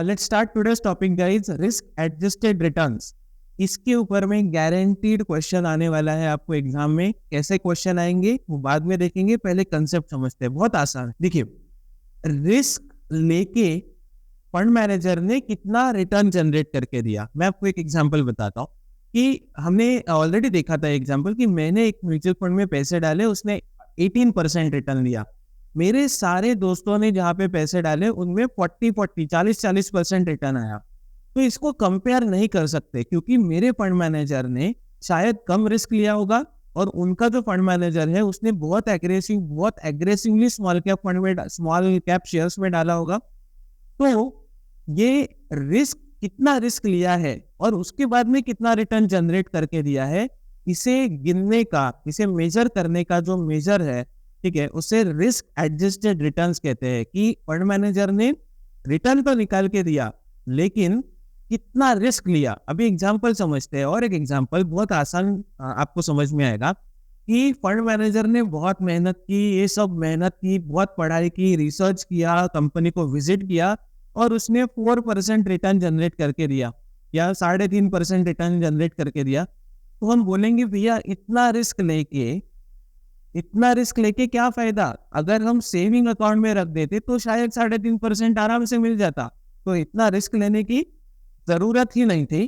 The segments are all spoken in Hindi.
Let's start today's topic guys, risk adjusted returns. इसके ऊपर में गारंटीड क्वेश्चन आने वाला है आपको एग्जाम में। कैसे क्वेश्चन आएंगे वो बाद में देखेंगे, पहले कंसेप्ट समझते हैं। बहुत आसान है। देखिए, रिस्क लेके फंड मैनेजर ने कितना रिटर्न जनरेट करके दिया। मैं आपको एक एग्जांपल बताता हूँ कि हमने ऑलरेडी देखा था एग्जांपल कि मैंने एक म्यूचुअल फंड में पैसे डाले, उसने 18% रिटर्न दिया। मेरे सारे दोस्तों ने जहाँ पे पैसे डाले उनमें 40-40 40-40% रिटर्न आया। तो इसको कंपेयर नहीं कर सकते, क्योंकि मेरे फंड मैनेजर ने शायद कम रिस्क लिया होगा और उनका जो फंड मैनेजर है उसने बहुत एग्रेसिवली स्मॉल कैप शेयर्स में डाला होगा। तो ये रिस्क, कितना रिस्क लिया है और उसके बाद में कितना रिटर्न जनरेट करके दिया है, इसे गिनने का, इसे मेजर करने का जो मेजर है, ठीक है, उसे रिस्क एडजस्टेड रिटर्न्स कहते हैं। कि फंड मैनेजर ने रिटर्न तो निकाल के दिया, लेकिन कितना रिस्क लिया। अभी एग्जांपल समझते हैं, और एक एग्जांपल बहुत आसान आपको समझ में आएगा कि फंड मैनेजर ने बहुत मेहनत की, ये सब मेहनत की, बहुत पढ़ाई की, रिसर्च किया, कंपनी को विजिट किया और उसने 4% रिटर्न जनरेट करके दिया या 3.5% रिटर्न जनरेट करके दिया। तो हम बोलेंगे भैया इतना रिस्क लेके क्या फायदा। अगर हम सेविंग अकाउंट में रख देते तो शायद 3.5% आराम से मिल जाता। तो इतना रिस्क लेने की जरूरत ही नहीं थी,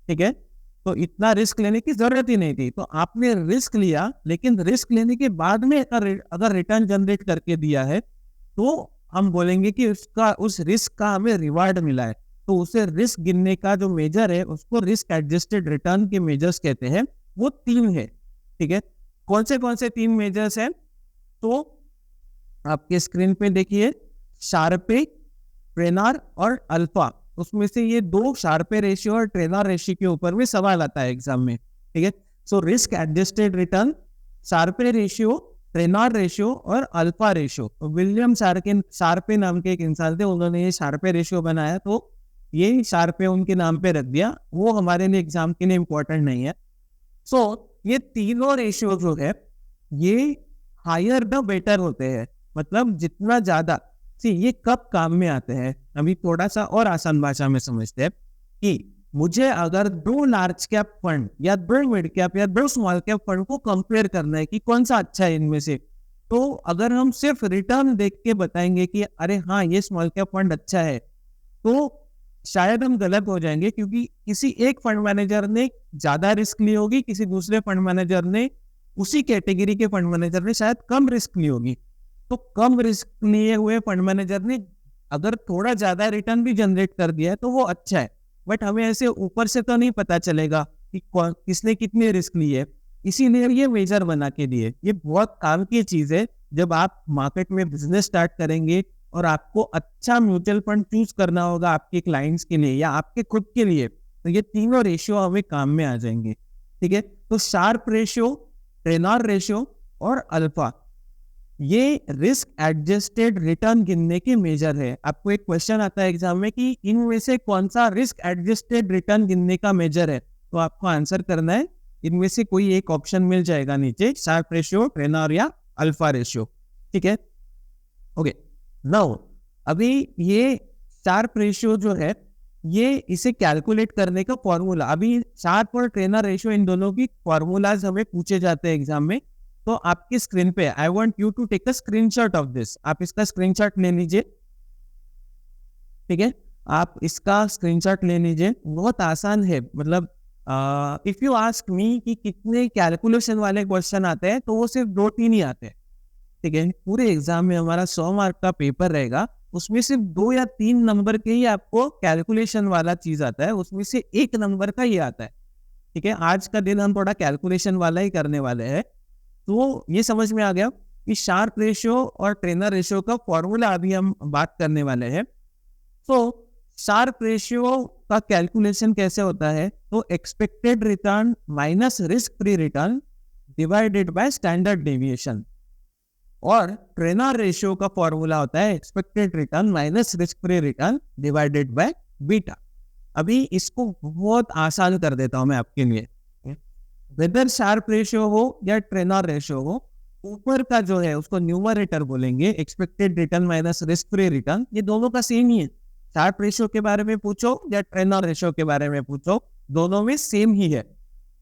ठीक है। तो इतना रिस्क लेने की जरूरत ही नहीं थी। तो आपने रिस्क लिया, लेकिन रिस्क लेने के बाद में अगर रिटर्न जनरेट करके दिया है तो हम बोलेंगे कि उस रिस्क का हमें रिवार्ड मिला है। तो उसे रिस्क गिनने का जो मेजर है उसको रिस्क एडजस्टेड रिटर्न के मेजर्स कहते हैं। वो 3 है, ठीक है। कौन से 3 मेजर्स हैं? तो आपके स्क्रीन पे देखिए, शार्पे, ट्रेनर और अल्फा। उसमें से ये 2 शार्पे रेशियो और ट्रेनर रेशियो के ऊपर में सवाल आता है एग्जाम में, ठीक है। So risk adjusted return, Sharpe ratio, trainer ratio और अल्फा रेशियो। विलियम शार्पे नाम के एक इंसान थे, उन्होंने ये शार्पे रेशियो बनाया, तो ये शार्पे उनके नाम पे रख दिया। वो हमारे लिए एग्जाम के लिए इंपॉर्टेंट नहीं है। सो ये तीनों रेशियो जो है ये हायर द बेटर होते हैं। मतलब जितना ज्यादा, ये कब काम में आते हैं, अभी थोड़ा सा और आसान भाषा में समझते हैं कि मुझे अगर 2 लार्ज कैप फंड या 2 मिड कैप या 2 स्मॉल कैप फंड को कंपेयर करना है कि कौन सा अच्छा है इनमें से, तो अगर हम सिर्फ रिटर्न देख के बताएंगे कि अरे हाँ ये स्मॉल कैप फंड अच्छा है, तो शायद हम गलत हो जाएंगे। क्योंकि किसी एक फंड मैनेजर ने ज्यादा रिस्क ली होगी, किसी दूसरे फंड मैनेजर ने, उसी कैटेगरी के फंड मैनेजर ने शायद कम रिस्क ली होगी। तो कम रिस्क लिए हुए फंड मैनेजर ने अगर थोड़ा ज्यादा रिटर्न भी जनरेट कर दिया है तो वो अच्छा है, बट हमें ऐसे ऊपर से तो नहीं पता चलेगा कि किसने कितने रिस्क लिए। इसीलिए ये मेजर बना के दिए। ये बहुत काम की चीज है जब आप मार्केट में बिजनेस स्टार्ट करेंगे और आपको अच्छा म्यूचुअल फंड चूज करना होगा आपके क्लाइंट्स के लिए या आपके खुद के लिए। तो ये तीनों रेशियो हमें काम में आ जाएंगे, ठीक है। तो शार्प रेशियो, ट्रेनर रेशियो और अल्फा, ये रिस्क एडजस्टेड रिटर्न गिनने के मेजर है। आपको एक क्वेश्चन आता है एग्जाम में कि इनमें से कौन सा रिस्क एडजस्टेड रिटर्न गिनने का मेजर है, तो आपको आंसर करना है इनमें से कोई एक ऑप्शन मिल जाएगा नीचे, शार्प रेशियो, ट्रेनर या अल्फा रेशियो, ठीक है। ओके, नाउ अभी ये शार्प रेशियो जो है, ये इसे कैलकुलेट करने का फॉर्मूला, अभी शार्प और ट्रेनर रेशियो इन दोनों की फॉर्मूलाज हमें पूछे जाते हैं एग्जाम में। तो आपकी स्क्रीन पे I want you to take a screenshot of this. आप इसका स्क्रीनशॉट ले लीजिए, ठीक है। आप इसका स्क्रीनशॉट ले लीजिए, बहुत आसान है। मतलब इफ यू आस्क मी कि कितने कैलकुलेशन वाले क्वेश्चन आते हैं, तो वो सिर्फ 2-3 ही आते हैं, ठीक है। पूरे एग्जाम में हमारा 100 मार्क का पेपर रहेगा, उसमें सिर्फ 2 या 3 नंबर के ही आपको कैलकुलेशन वाला चीज आता है, उसमें से 1 नंबर का ही आता है, ठीक है। आज का दिन हम थोड़ा कैलकुलेशन वाला ही करने वाले हैं। तो ये समझ में आ गया कि शार्प रेशियो और ट्रेनर रेशियो का फॉर्मूला अभी हम बात करने वाले हैं। तो शार्प रेशियो का कैलकुलेशन कैसे होता है, तो expected return minus risk free return divided by standard deviation. और ट्रेनर रेशियो का फॉर्मूला होता है expected return minus risk free return divided by beta. अभी इसको बहुत आसान कर देता हूं मैं आपके लिए। वेदर शार्प रेशियो हो या ट्रेनर रेशियो हो, ऊपर का जो है उसको न्यूमरेटर बोलेंगे, expected return minus risk free return, ये दोनों का सेम ही है, शार्प रेशियो के बारे में पूछो या ट्रेनर रेशियो के बारे में पूछो, दोनों में सेम ही है,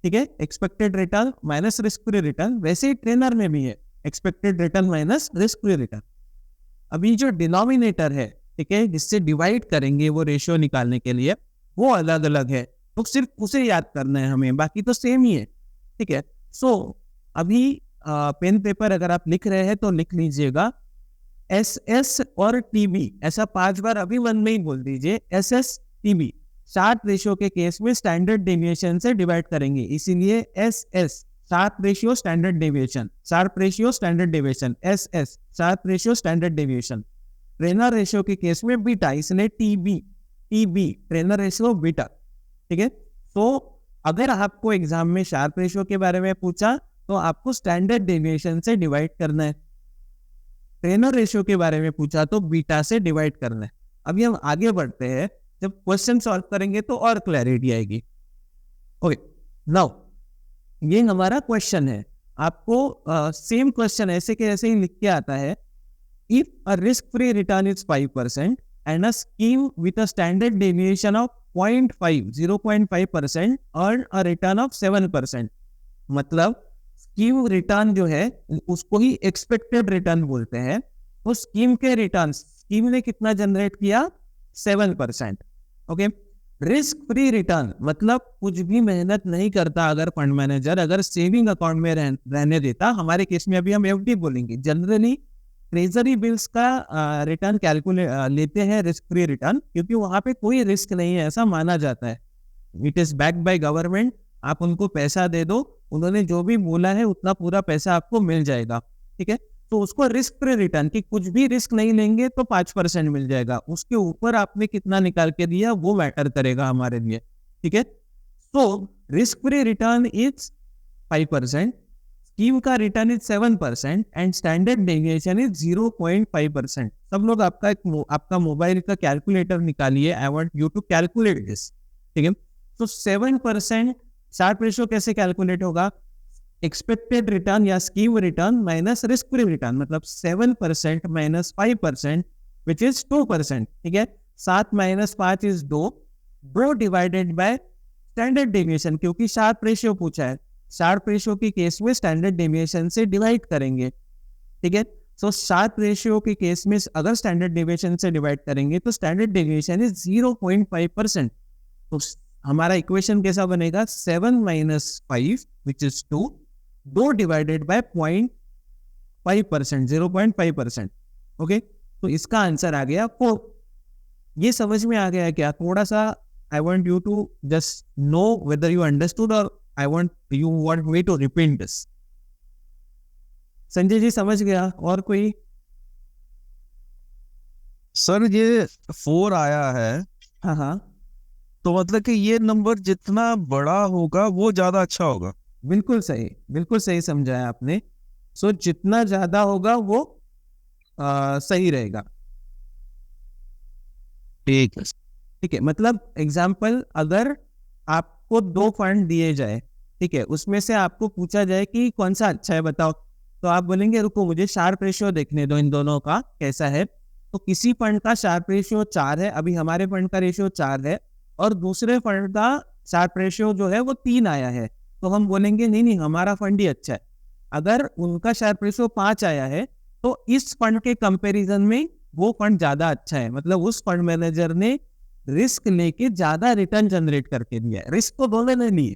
ठीक है, expected return minus risk free return. वैसे ही ट्रेनर में भी है, expected return minus risk free return. अभी जो डिनोमिनेटर है, ठीक है, जिससे डिवाइड करेंगे वो रेशियो निकालने के लिए, वो अलग अलग है, तो सिर्फ उसे याद करना है हमें, बाकी तो सेम ही है, ठीक है। सो अभी पेन पेपर अगर आप लिख रहे हैं तो लिख लीजिएगा एस एस और टीबी, ऐसा 5 बार अभी मन में ही बोल दीजिए, S S TB. Sharpe ratio के केस में स्टैंडर्ड डेविएशन से डिवाइड करेंगे, इसीलिए S S Sharpe ratio standard deviation, Sharpe ratio standard deviation, S S Sharpe ratio standard deviation. Trainer ratio के केस में बीटा, इसलिए TB, TB trainer ratio beta, ठीक है। तो अगर आपको एग्जाम में शार्प रेशियो के बारे में पूछा तो आपको स्टैंडर्ड डेविएशन से डिवाइड करना है, ट्रेनर रेशियो के बारे में पूछा तो बीटा से डिवाइड करना है। अभी हम आगे बढ़ते हैं, जब क्वेश्चन सॉल्व करेंगे तो और क्लैरिटी आएगी। ओके, नाउ ये हमारा क्वेश्चन है, आपको सेम क्वेश्चन ऐसे के ऐसे ही लिख के आता है। If a risk free return is 5% and a scheme with a standard deviation of 0.5% earn a return of 7%, मतलब स्कीम रिटर्न जो है उसको ही एक्सपेक्टेड रिटर्न बोलते हैं। तो स्कीम के रिटर्न, स्कीम ने कितना जनरेट किया, 7%। ओके, रिस्क फ्री रिटर्न मतलब कुछ भी मेहनत नहीं करता अगर फंड मैनेजर, अगर सेविंग अकाउंट में रहने देता, हमारे केस में अभी हम एफडी बोलेंगे, जनरली ट्रेजरी बिल्स का रिटर्न कैलकुलेट लेते हैं रिस्क फ्री रिटर्न, क्योंकि वहां पे कोई रिस्क नहीं है ऐसा माना जाता है। It is backed by government, आप उनको पैसा दे दो, उन्होंने जो भी बोला है उतना पूरा पैसा आपको मिल जाएगा, ठीक है। तो उसको रिस्क फ्री रिटर्न की, कुछ भी रिस्क नहीं लेंगे तो 5% मिल जाएगा, उसके ऊपर आपने कितना निकाल के दिया वो मैटर करेगा हमारे लिए, ठीक है। तो risk free return is 5%, scheme का return is 7% and standard deviation is 0.5%। सब लोग आपका मोबाइल का कैलकुलेटर निकालिए, I want you to calculate this, ठीक है। तो 7% शार्प रेशियो कैसे कैलकुलेट होगा, एक्सपेक्टेड रिटर्न या scheme return minus risk free return, मतलब 7% माइनस 5% विच इज 2%, ठीक है। 7 minus 5 is 2 divided by standard deviation, क्योंकि शार्प रेशियो पूछा है, शार्प रेशियो के केस में स्टैंडर्ड डेविएशन से डिवाइड करेंगे, ठीक है। सो शार्प रेशियो के केस में अगर स्टैंडर्ड डेविएशन से डिवाइड करेंगे तो स्टैंडर्ड डेविएशन इज 0.5%। तो हमारा इक्वेशन कैसा बनेगा, 7 minus 5 which is 2 divided by 0.5%, 0.5%। Okay, तो इसका आंसर आ गया 4। ये समझ में आ गया क्या, थोड़ा सा I want you to just know whether you understood और you want me to repeat this। Sanjay ji समझ गया, और कोई? सर ये 4 आया है, हाँ हाँ, तो मतलब कि ये नंबर जितना बड़ा होगा वो ज्यादा अच्छा होगा। बिल्कुल सही समझा है आपने। सो जितना ज्यादा होगा वो सही रहेगा, ठीक है, ठीक है। मतलब एग्जाम्पल, अगर आपको 2 फंड दिए जाए, ठीक है, उसमें से आपको पूछा जाए कि कौन सा अच्छा है बताओ, तो आप बोलेंगे रुको मुझे शार्प रेशियो देखने दो इन दोनों का कैसा है। तो किसी फंड का शार्प रेशियो 4 है, अभी हमारे फंड का रेशियो 4 है, और दूसरे फंड का शार्प रेशियो जो है वो 3 आया है, तो हम बोलेंगे नहीं हमारा फंड ही अच्छा है। अगर उनका शार्प रेशियो 5 आया है तो इस फंड के कंपैरिजन में वो फंड ज्यादा अच्छा है, मतलब उस फंड मैनेजर ने रिस्क लेके ज्यादा रिटर्न जनरेट करके दिया है। रिस्क तो दोनों ने लिए,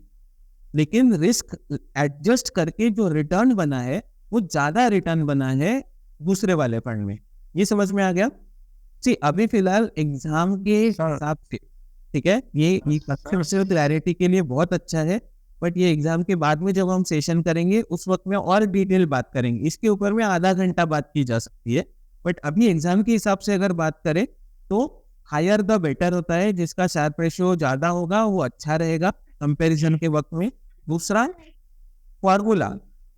लेकिन रिस्क एडजस्ट करके जो रिटर्न बना है वो ज्यादा रिटर्न बना है दूसरे वाले फंड में। ये समझ में आ गया? सी अभी फिलहाल एग्जाम के हिसाब से, ठीक है, ये क्लैरिटी के लिए बहुत अच्छा है, बट ये एग्जाम के बाद में जब हम सेशन करेंगे उस वक्त में और डिटेल बात करेंगे, इसके ऊपर में आधा घंटा बात की जा सकती है। बट अभी एग्जाम के हिसाब से अगर बात करें तो हायर द बेटर होता है, जिसका शार्प रेशियो ज्यादा होगा वो अच्छा रहेगा कंपैरिजन के वक्त में। दूसरा फॉर्मूला,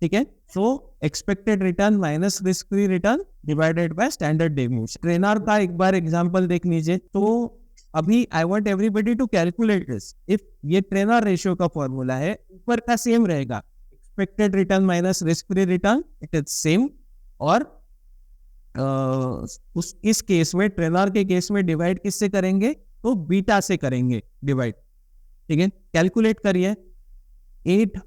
ठीक है, so expected return minus risk free return divided by standard deviation. Treynor का एक बार एग्जांपल देख लीजिए। तो अभी I want everybody to calculate this. If ये ट्रेनर रेशियो का फॉर्मूला है, ऊपर का सेम रहेगा, expected return minus risk free return, it is same, और इस केस में, ट्रेनर के केस में डिवाइड किससे करेंगे, तो बीटा से करेंगे डिवाइड। ठीक है, कैलकुलेट करिए 8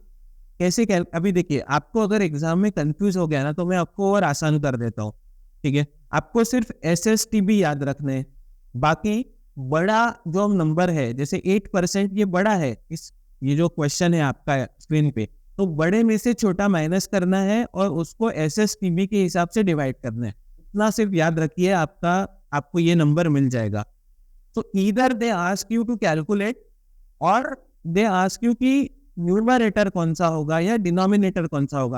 कैसे अभी देखिए, आपको अगर एग्जाम में कंफ्यूज हो गया ना, तो मैं आपको और आसान कर देता हूँ। ठीक है, आपको सिर्फ SSTB याद रखने हैं, बाकी बड़ा जो नंबर है, जैसे 8% ये बड़ा है, ये जो क्वेश्चन है आपका स्क्रीन पे, तो बड़े में से छोटा माइनस करना है और उसको SSTB के हिसाब से डिवाइड करना है। इतना सिर्फ याद रखिए, आपको ये नंबर मिल जाएगा। तो either they ask you to calculate और दे आस्क यू कि न्यूमरेटर कौन सा होगा या डिनोमिनेटर कौन सा होगा।